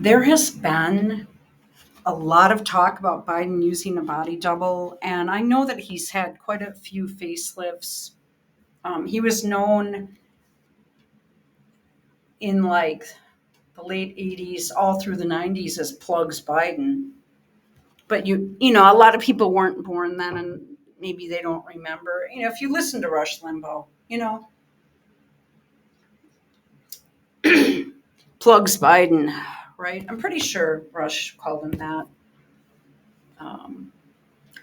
There has been a lot of talk about Biden using a body double, and I know that he's had quite a few facelifts. He was known in like the late 80s, all through the 90s as Plugs Biden. But a lot of people weren't born then and maybe they don't remember. If you listen to Rush Limbaugh, Plugs Biden, right? I'm pretty sure Rush called him that. Um,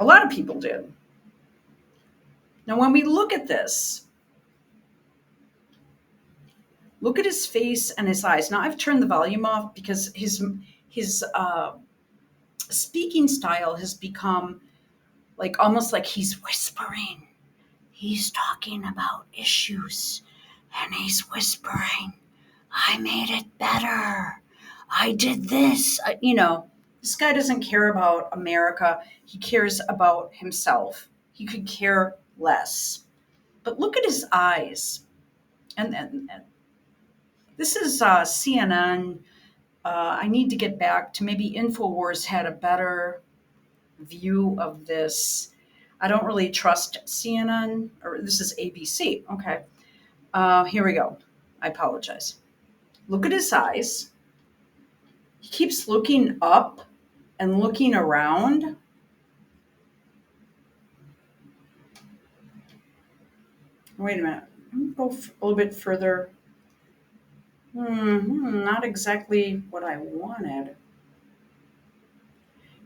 a lot of people did. Now, when we look at this, look at his face and his eyes. Now, I've turned the volume off because his speaking style has become like almost like he's whispering. He's talking about issues and he's whispering, I made it better. I did this. This guy doesn't care about America. He cares about himself. He could care less. But look at his eyes. And this is CNN. I need to get back to maybe InfoWars had a better view of this. I don't really trust CNN, or this is ABC. Okay. Here we go. I apologize. Look at his eyes. He keeps looking up and looking around. Wait a minute. Let me go a little bit further. Not exactly what I wanted.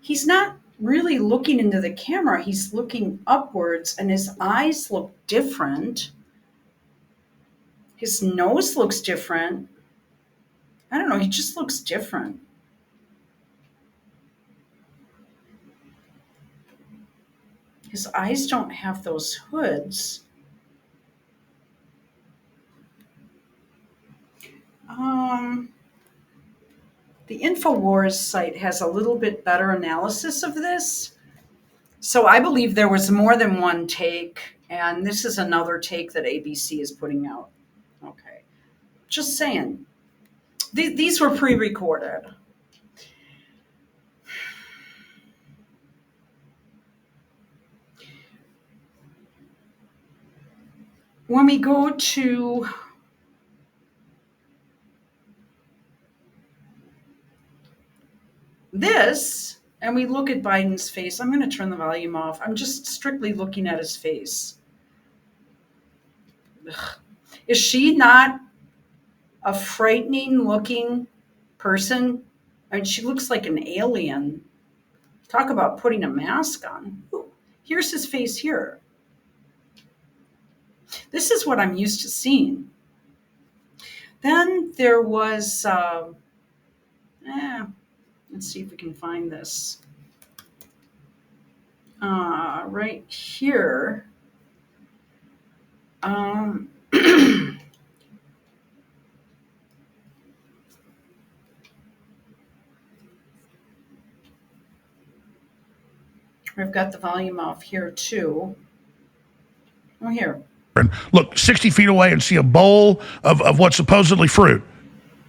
He's not really looking into the camera. He's looking upwards, and his eyes look different. His nose looks different. I don't know. He just looks different. His eyes don't have those hoods. The InfoWars site has a little bit better analysis of this. So I believe there was more than one take, and this is another take that ABC is putting out. Okay. Just saying. These were pre recorded. When we go to this and we look at Biden's face, I'm going to turn the volume off. I'm just strictly looking at his face. Ugh. Is she not a frightening looking person? I mean, she looks like an alien. Talk about putting a mask on. Ooh, here's his face here. This is what I'm used to seeing. Then there was, let's see if we can find this. Right here. I've got the volume off here too. Oh, here. Look 60 feet away and see a bowl of what's supposedly fruit.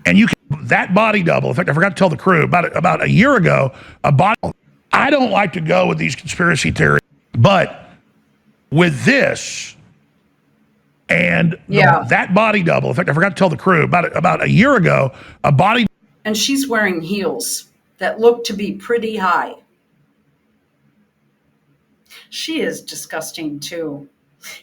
And you can, that body double. In fact, I forgot to tell the crew about a year ago, a body. I don't like to go with these conspiracy theories, but with this and that body double. In fact, I forgot to tell the crew about a year ago, a body. And she's wearing heels that look to be pretty high. She is disgusting too.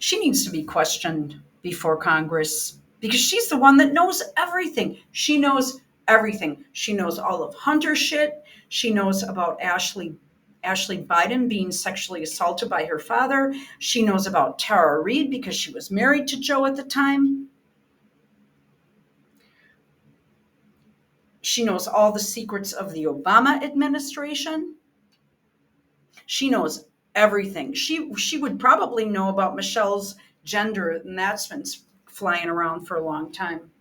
She needs to be questioned before Congress because she's the one that knows everything. She knows everything. She knows all of Hunter's shit. She knows about Ashley Biden being sexually assaulted by her father. She knows about Tara Reade because she was married to Joe at the time. She knows all the secrets of the Obama administration. She knows everything. She would probably know about Michelle's gender, and that's been flying around for a long time.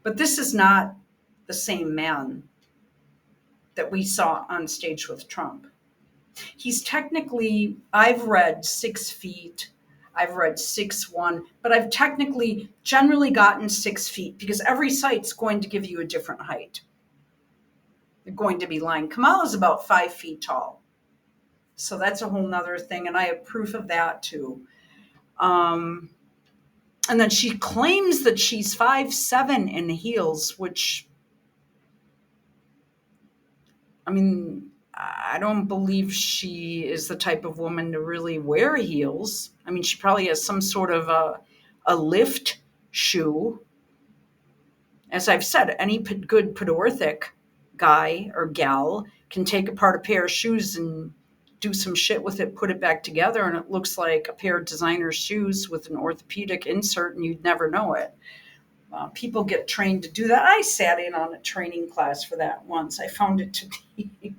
But this is not the same man that we saw on stage with Trump. He's technically, I've read 6 feet, I've read 6'1", but I've technically generally gotten 6 feet because every site's going to give you a different height. They're going to be lying. Kamala's about 5 feet tall. So that's a whole nother thing. And I have proof of that too. And then she claims that she's 5'7" in heels, which, I mean, I don't believe she is the type of woman to really wear heels. I mean, she probably has some sort of a lift shoe. As I've said, any good podorthic guy or gal can take apart a pair of shoes and do some shit with it, put it back together, and it looks like a pair of designer shoes with an orthopedic insert, and you'd never know it. People get trained to do that. I sat in on a training class for that once. I found it to be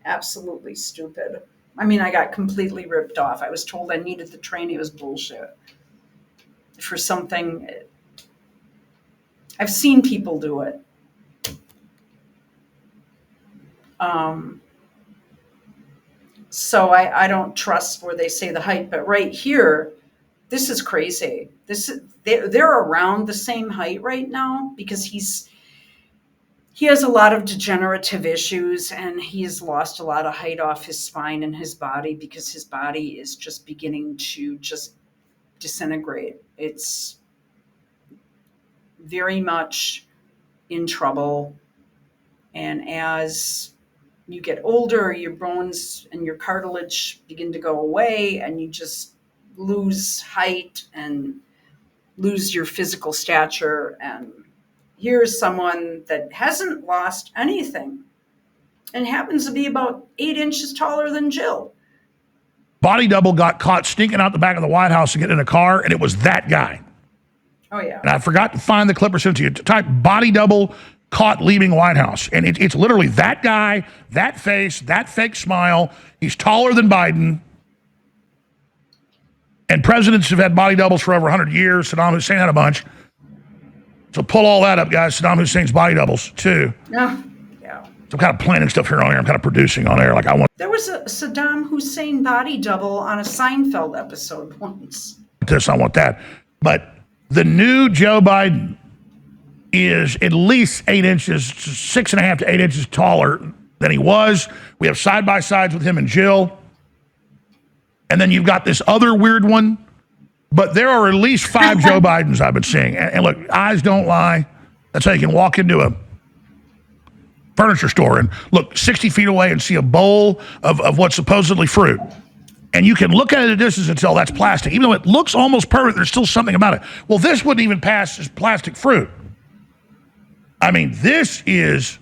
absolutely stupid. I mean, I got completely ripped off. I was told I needed the training. It was bullshit. For something, I've seen people do it. So I don't trust where they say the height, but right here, this is crazy. They're around the same height right now because he has a lot of degenerative issues, and he has lost a lot of height off his spine and his body because his body is just beginning to just disintegrate. It's very much in trouble. And as you get older, your bones and your cartilage begin to go away, and you just lose height and lose your physical stature. And here's someone that hasn't lost anything and happens to be about 8 inches taller than Jill. Body double got caught sneaking out the back of the White House to get in a car, and it was that guy. Oh, yeah. And I forgot to find the clip or send to you. Type body double caught leaving White House. And it's literally that guy, that face, that fake smile. He's taller than Biden. And presidents have had body doubles for over 100 years. Saddam Hussein had a bunch. So pull all that up, guys. Saddam Hussein's body doubles, too. Yeah. So I'm kind of planning stuff here on air. I'm kind of producing on air. There was a Saddam Hussein body double on a Seinfeld episode once. I want that. But the new Joe Biden is at least 8 inches, 6.5 to 8 inches taller than he was. We have side-by-sides with him and Jill. And then you've got this other weird one. But there are at least 5 Joe Bidens I've been seeing. And look, eyes don't lie. That's how you can walk into a furniture store and look 60 feet away and see a bowl of what's supposedly fruit. And you can look at it at a distance and tell that's plastic. Even though it looks almost perfect, there's still something about it. Well, this wouldn't even pass as plastic fruit. I mean, this is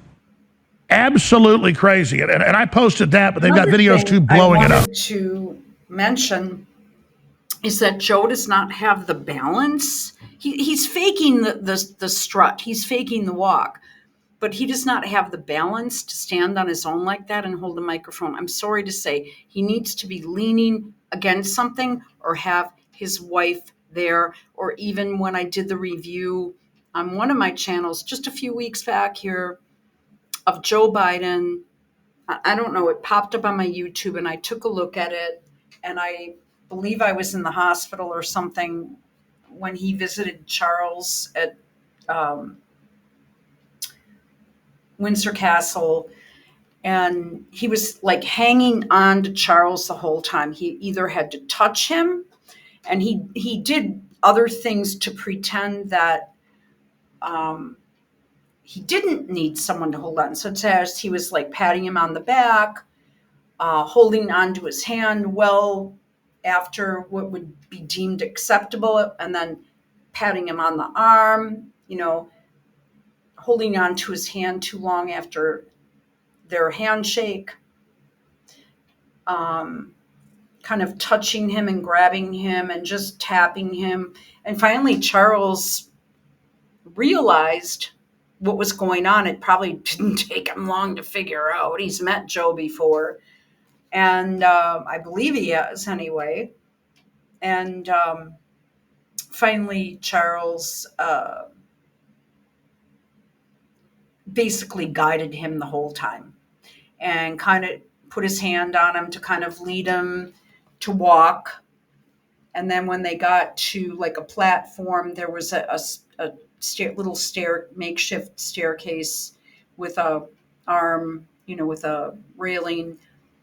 absolutely crazy. And I posted that, but they've got videos too blowing it up. I wanted to mention is that Joe does not have the balance. He's faking the strut. He's faking the walk. But he does not have the balance to stand on his own like that and hold a microphone. I'm sorry to say, he needs to be leaning against something or have his wife there. Or even when I did the review on one of my channels just a few weeks back here of Joe Biden, I don't know, it popped up on my YouTube and I took a look at it, and I believe I was in the hospital or something when he visited Charles at Windsor Castle, and he was like hanging on to Charles the whole time. He either had to touch him, and he did other things to pretend that he didn't need someone to hold on. So as he was like patting him on the back, holding onto his hand well after what would be deemed acceptable, and then patting him on the arm, holding on to his hand too long after their handshake, kind of touching him and grabbing him and just tapping him. And finally, Charles realized what was going on. It probably didn't take him long to figure out. He's met Joe before, and I believe he has anyway. And finally, Charles basically guided him the whole time and kind of put his hand on him to kind of lead him to walk. And then when they got to like a platform, there was a little makeshift staircase with a arm, with a railing.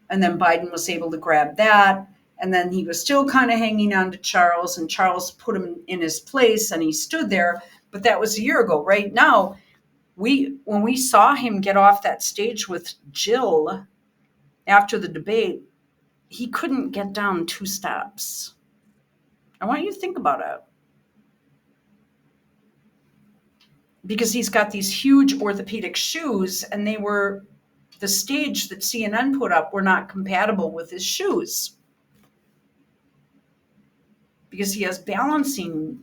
And then Biden was able to grab that. And then he was still kind of hanging on to Charles, and Charles put him in his place and he stood there. But that was a year ago. Right now, when we saw him get off that stage with Jill after the debate, he couldn't get down 2 steps. I want you to think about it. Because he's got these huge orthopedic shoes, and the stage that CNN put up were not compatible with his shoes. Because he has balancing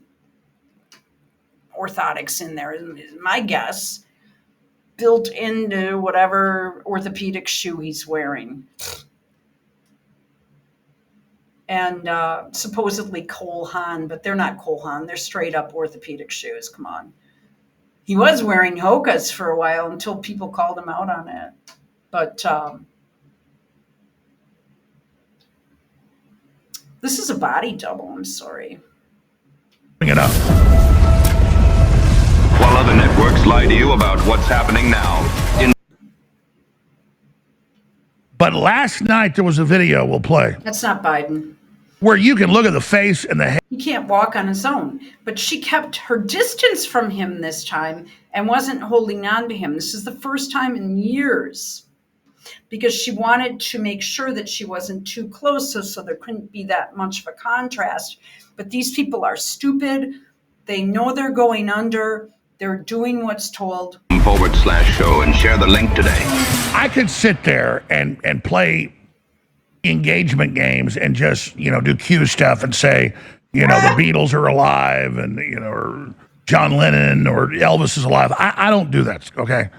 orthotics in there, is my guess, built into whatever orthopedic shoe he's wearing. And supposedly Cole Haan, but they're not Cole Haan. They're straight up orthopedic shoes. Come on. He was wearing Hoka's for a while until people called him out on it. But this is a body double. I'm sorry. Bring it up. While other networks lie to you about what's happening now. But last night there was a video we'll play That's not Biden. where you can look at the face and the head. He can't walk on his own. But she kept her distance from him this time and wasn't holding on to him. This is the first time in years, because she wanted to make sure that she wasn't too close, so there couldn't be that much of a contrast. But these people are stupid. They know they're going under. They're doing what's told. /show and share the link today. I could sit there and play engagement games and just, do Q stuff and say, the Beatles are alive and, or John Lennon or Elvis is alive. I don't do that, okay?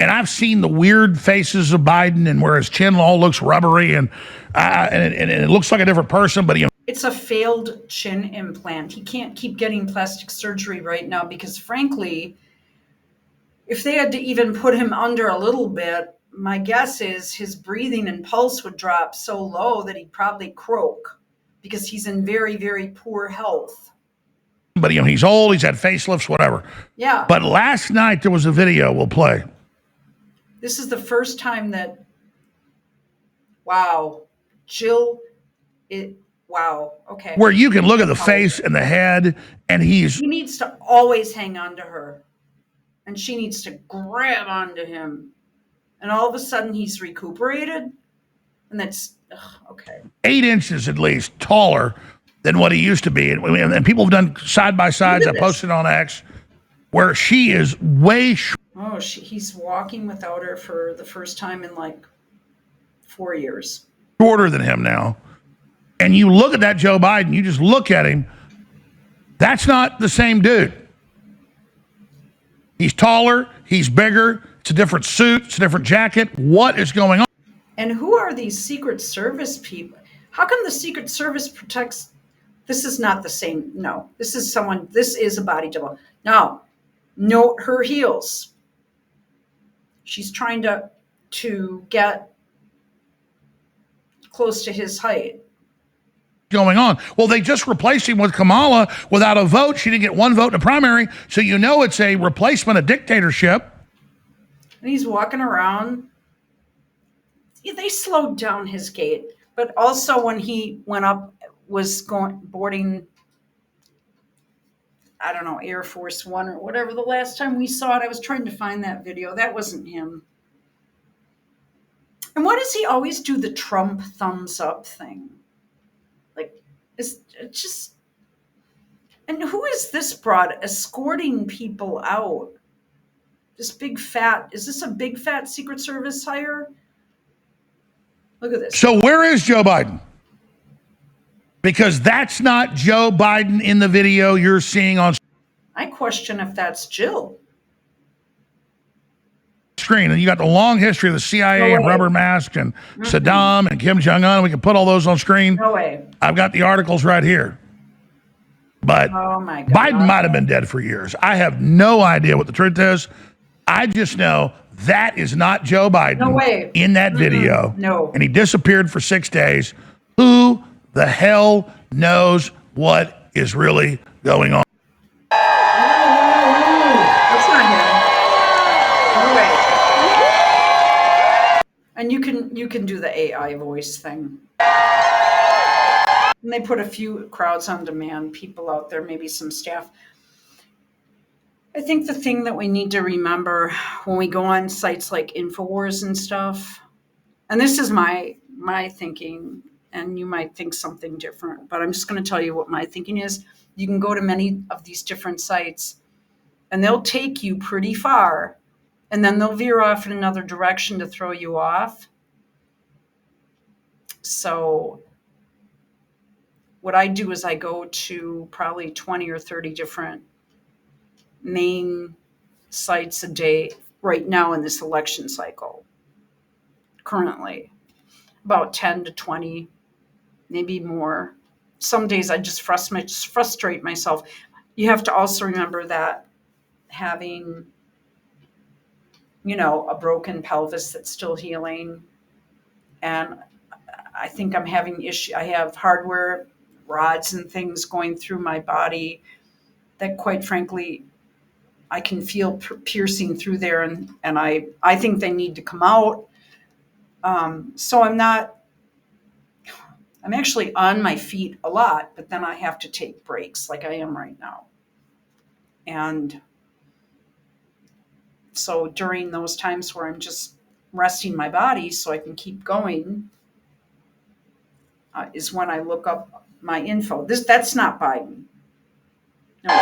And I've seen the weird faces of Biden and where his chin all looks rubbery and it looks like a different person, but It's a failed chin implant. He can't keep getting plastic surgery right now because, frankly, if they had to even put him under a little bit, my guess is his breathing and pulse would drop so low that he'd probably croak because he's in very, very poor health. But he's old, he's had facelifts, whatever. Yeah. But last night there was a video we'll play. This is the first time that, wow, Jill, wow, okay. Where you can look at the face and the head, and he needs to always hang on to her. And she needs to grab onto him. And all of a sudden he's recuperated. And that's, okay. 8 inches at least taller than what he used to be. And people have done side-by-sides. I posted on X where she is way short. Oh, he's walking without her for the first time in like 4 years. Shorter than him now. And you look at that Joe Biden, you just look at him. That's not the same dude. He's taller. He's bigger. It's a different suit. It's a different jacket. What is going on? And who are these Secret Service people? How come the Secret Service protects? This is not the same. No, this is a body double. Now, note her heels. She's trying to get close to his height. Going on. Well, they just replaced him with Kamala without a vote. She didn't get 1 vote in the primary, so it's a replacement of dictatorship. And he's walking around. They slowed down his gait, but also when he went up, was boarding, I don't know, Air Force One or whatever. The last time we saw it, I was trying to find that video. That wasn't him. And why does he always do the Trump thumbs up thing? It's just, and who is this broad escorting people out? Is this a big fat Secret Service hire? Look at this. So where is Joe Biden? Because that's not Joe Biden in the video you're seeing on I question if that's Jill. Screen. And you got the long history of the CIA and rubber masks and Saddam and Kim Jong-un. We can put all those on screen. No way. I've got the articles right here. But oh my God. Biden might have been dead for years. I have no idea what the truth is. I just know that is not Joe Biden in that video. No. And he disappeared for 6 days. Who the hell knows what is really going on? That's not him. No way. can do the AI voice thing. And they put a few crowds on demand people out there, maybe some staff. I think the thing that we need to remember when we go on sites like InfoWars and stuff, and this is my thinking, and you might think something different, but I'm just going to tell you what my thinking is. You can go to many of these different sites, and they'll take you pretty far, and then they'll veer off in another direction to throw you off. So what I do is I go to probably 20 or 30 different main sites a day right now in this election cycle. Currently, about 10 to 20, maybe more. Some days I just frustrate myself. You have to also remember that having, a broken pelvis that's still healing, and I think I'm having issue. I have hardware rods and things going through my body that, quite frankly, I can feel piercing through there, and I think they need to come out. So I'm actually on my feet a lot, but then I have to take breaks like I am right now. And so during those times where I'm just resting my body so I can keep going, is when I look up my info. That's not Biden. No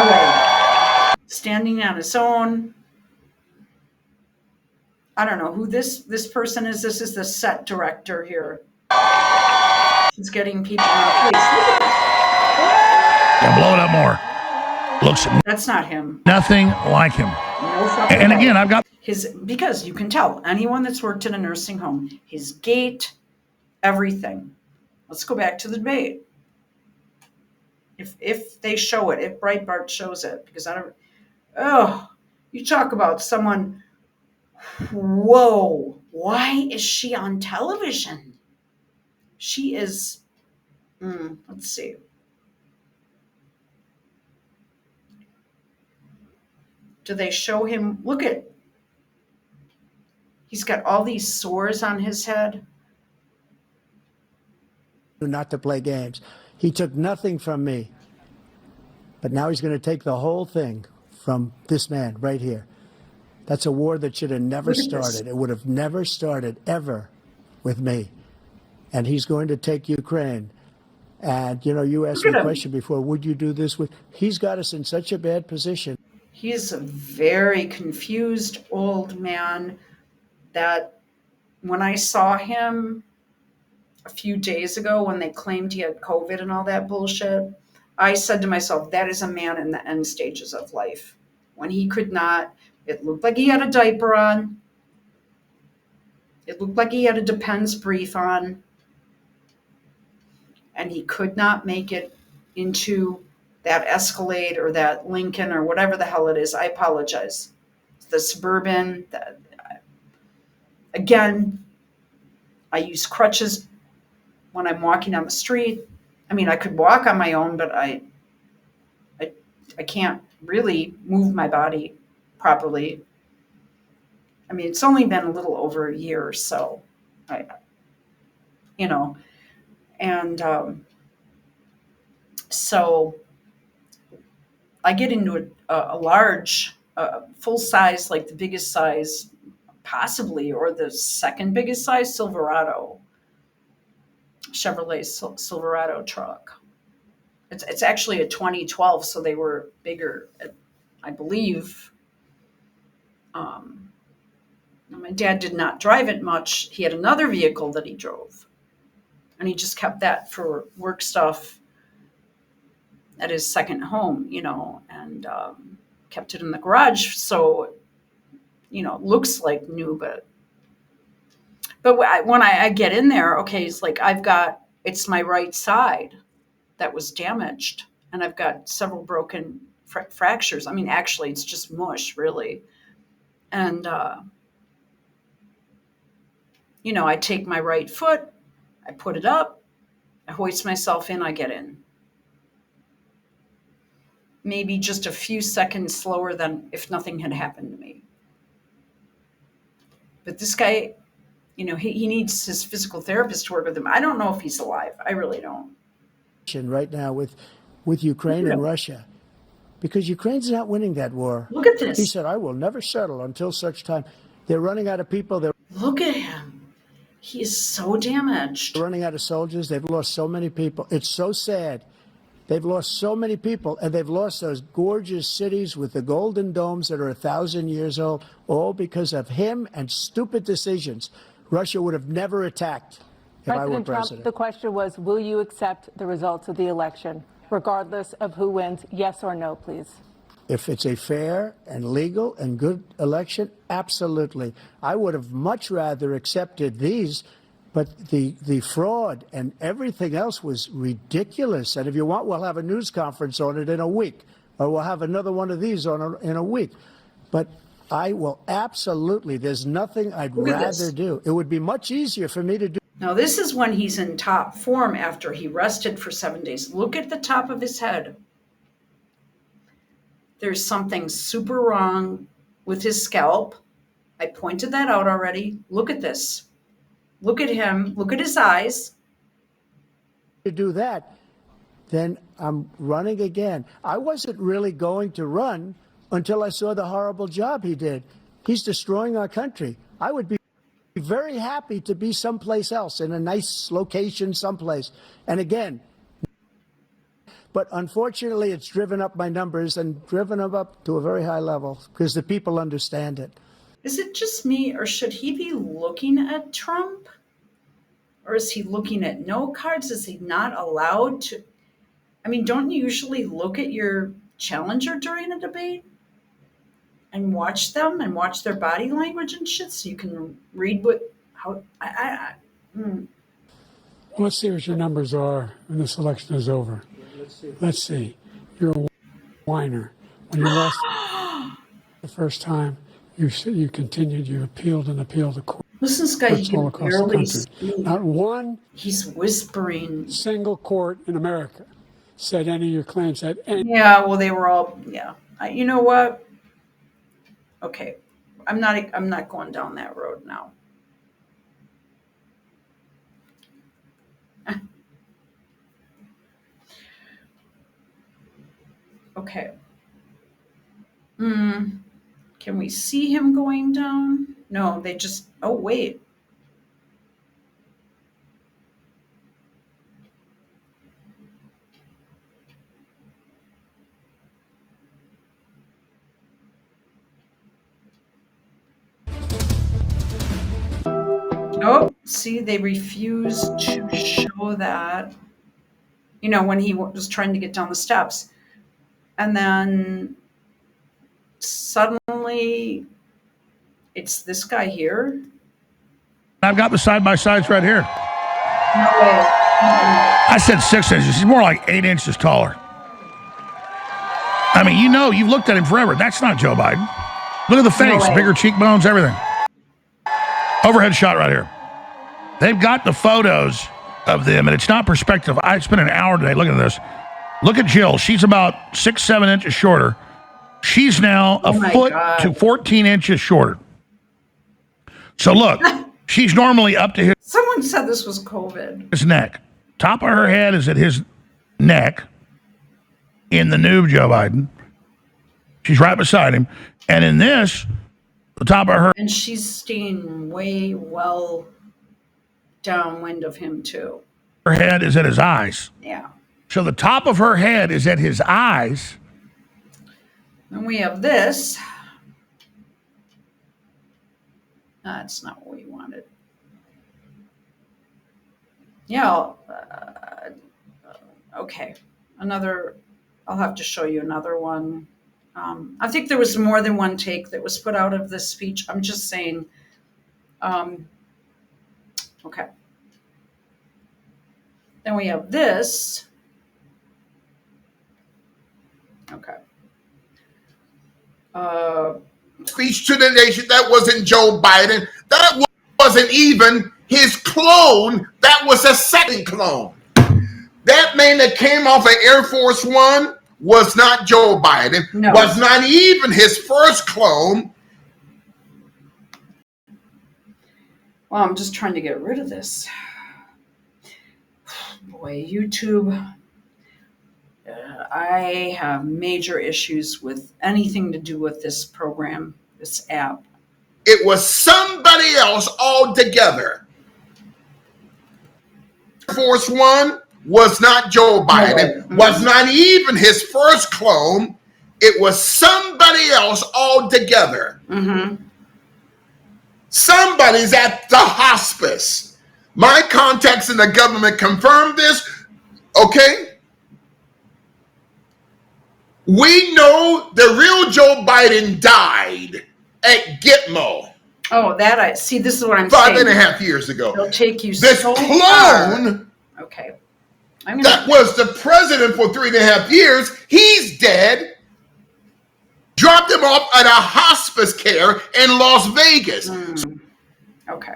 way. Standing on his own. I don't know who this person is. This is the set director here. He's getting people on the police. Yeah, blow it up more. Looks That's not him. nothing like him. No fucking And way. again, I've got Because you can tell anyone that's worked in a nursing home, his gait, everything. Let's go back to the debate. If they show it, if Breitbart shows it, because you talk about someone, whoa, why is she on television? She is, let's see. Do they show him? Look at, he's got all these sores on his head. Not to play games. He took nothing from me, but now he's going to take the whole thing from this man right here. That's a war that should have never started. It would have never started ever with me. And he's going to take Ukraine. And, you asked me a question before, would you do this with? He's got us in such a bad position. He's a very confused old man that when I saw him a few days ago when they claimed he had COVID and all that bullshit, I said to myself, that is a man in the end stages of life. When he could not, it looked like he had a diaper on. It looked like he had a Depends brief on. And he could not make it into that Escalade or that Lincoln or whatever the hell it is. I apologize. The Suburban. Again, I use crutches when I'm walking on the street. I mean, I could walk on my own, but I can't really move my body properly. I mean, it's only been a little over a year or so. So I get into a large, full size, like the biggest size possibly, or the second biggest size Chevrolet Silverado truck. It's actually a 2012, so they were bigger, I believe. My dad did not drive it much. He had another vehicle that he drove, and he just kept that for work stuff at his second home, and kept it in the garage. So, it looks like new, but when I get in there, okay, it's like it's my right side that was damaged, and I've got several broken fractures. I mean, actually, it's just mush, really. And, I take my right foot, I put it up, I hoist myself in, I get in. Maybe just a few seconds slower than if nothing had happened to me. But this guy, he needs his physical therapist to work with him. I don't know if he's alive. I really don't. Right now with Ukraine and Russia, because Ukraine's not winning that war. Look at this. He said, "I will never settle until such time." They're running out of people. They're Look at him. He is so damaged. running out of soldiers. They've lost so many people. It's so sad. They've lost so many people, and they've lost those gorgeous cities with the golden domes that are 1,000 years old, all because of him and stupid decisions. Russia would have never attacked if I were President Trump, president. the question was, will you accept the results of the election, regardless of who wins? Yes or no, please. If it's a fair and legal and good election, absolutely. I would have much rather accepted these, but the fraud and everything else was ridiculous. And if you want, we'll have a news conference on it in a week, or we'll have another one of these in a week. But I will absolutely, there's nothing I'd rather do. It would be much easier for me to do. Now, this is when he's in top form after he rested for 7 days. Look at the top of his head. There's something super wrong with his scalp. I pointed that out already. Look at this. Look at him. Look at his eyes. To do that, then I'm running again. I wasn't really going to run until I saw the horrible job he did. He's destroying our country. I would be very happy to be someplace else, in a nice location someplace. And again, but unfortunately, it's driven up my numbers and driven them up to a very high level because the people understand it. Is it just me, or should he be looking at Trump? Or is he looking at no cards? Is he not allowed to? I mean, don't you usually look at your challenger during a debate and watch them and watch their body language and shit so you can read Let's see what your numbers are when this election is over. Let's see. You're a whiner. When you lost the first time, you continued, you appealed and appealed to court. Listen, this guy, he all can across the barely country. speak. Not one He's whispering. single court in America said any of your claims had any. Yeah, well, they were all, yeah. You know what? Okay, I'm not going down that road now. Okay. Can we see him going down? No, they just, oh, wait. Oh, see, they refused to show that, when he was trying to get down the steps. And then suddenly it's this guy here. I've got the side-by-sides right here. No way. I said 6 inches. He's more like 8 inches taller. I mean, you've looked at him forever. That's not Joe Biden. Look at the face, way. bigger cheekbones, everything. Overhead shot right here. They've got the photos of them, and it's not perspective. I spent an hour today looking at this. Look at Jill. She's about 6-7 inches shorter. She's now a foot to 14 inches shorter. So look, she's normally up to Someone said this was COVID. his neck. Top of her head is at his neck in the new Joe Biden. She's right beside him. And in this, the top of her And she's staying way well downwind of him, too. head is at his eyes. Yeah. So the top of her head is at his eyes. Then we have this. That's not what we wanted. Yeah. Okay. I'll have to show you another one. I think there was more than one take that was put out of this speech. I'm just saying. Okay. Then we have this. Okay. Speech to the nation. That wasn't Joe Biden. That wasn't even his clone. That was a second clone. That man that came off of Air Force One was not Joe Biden. No. Was not even his first clone. Well, I'm just trying to get rid of this. Boy, YouTube. I have major issues with anything to do with this program, this app. It was somebody else altogether. Air Force One was not Joe Biden, was not even his first clone. It was somebody else altogether. Somebody's at the hospice. My contacts in the government confirmed this. Okay? We know the real Joe Biden died at Gitmo. Oh, that I see. This is what I'm 5.5 years ago. It'll take you This so clone far. Okay. that was the president for 3.5 years, he's dead. Dropped him off at a hospice care in Las Vegas. Okay.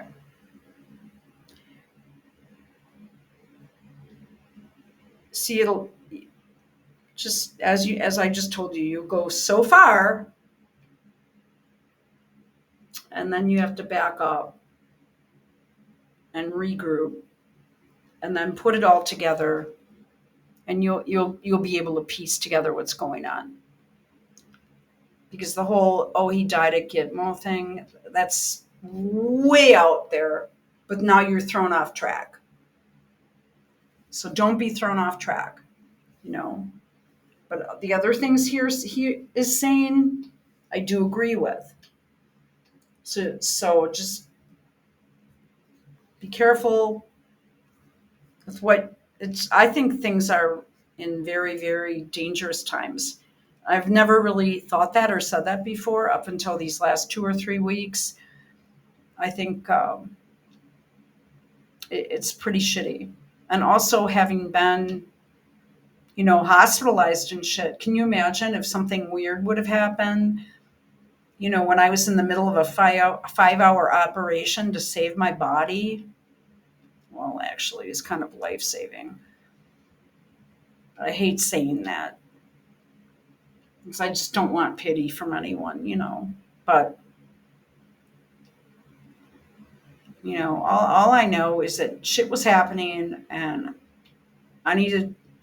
See, it'll just as I just told you, you go so far and then you have to back up and regroup and then put it all together, and you'll be able to piece together what's going on. Because the whole he died at Gitmo thing, that's way out there, but now you're thrown off track. So don't be thrown off track, But the other things he is saying, I do agree with. So just be careful with what I think things are in very, very dangerous times. I've never really thought that or said that before up until these last 2 or 3 weeks. I think it's pretty shitty. And also having been, hospitalized and shit. Can you imagine if something weird would have happened? When I was in the middle of a 5-hour operation to save my body. Well, actually, it's kind of life-saving. I hate saying that, because I just don't want pity from anyone, But, all I know is that shit was happening, and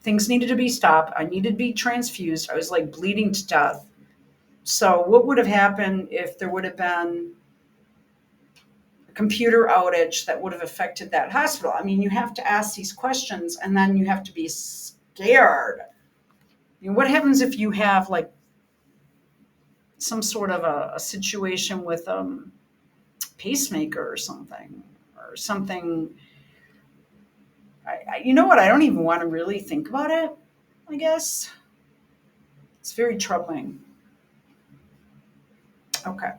things needed to be stopped. I needed to be transfused. I was like bleeding to death. So what would have happened if there would have been a computer outage that would have affected that hospital? I mean, you have to ask these questions, and then you have to be scared. What happens if you have like some sort of a situation with pacemaker or something? You know what? I don't even want to really think about it, I guess. It's very troubling. Okay.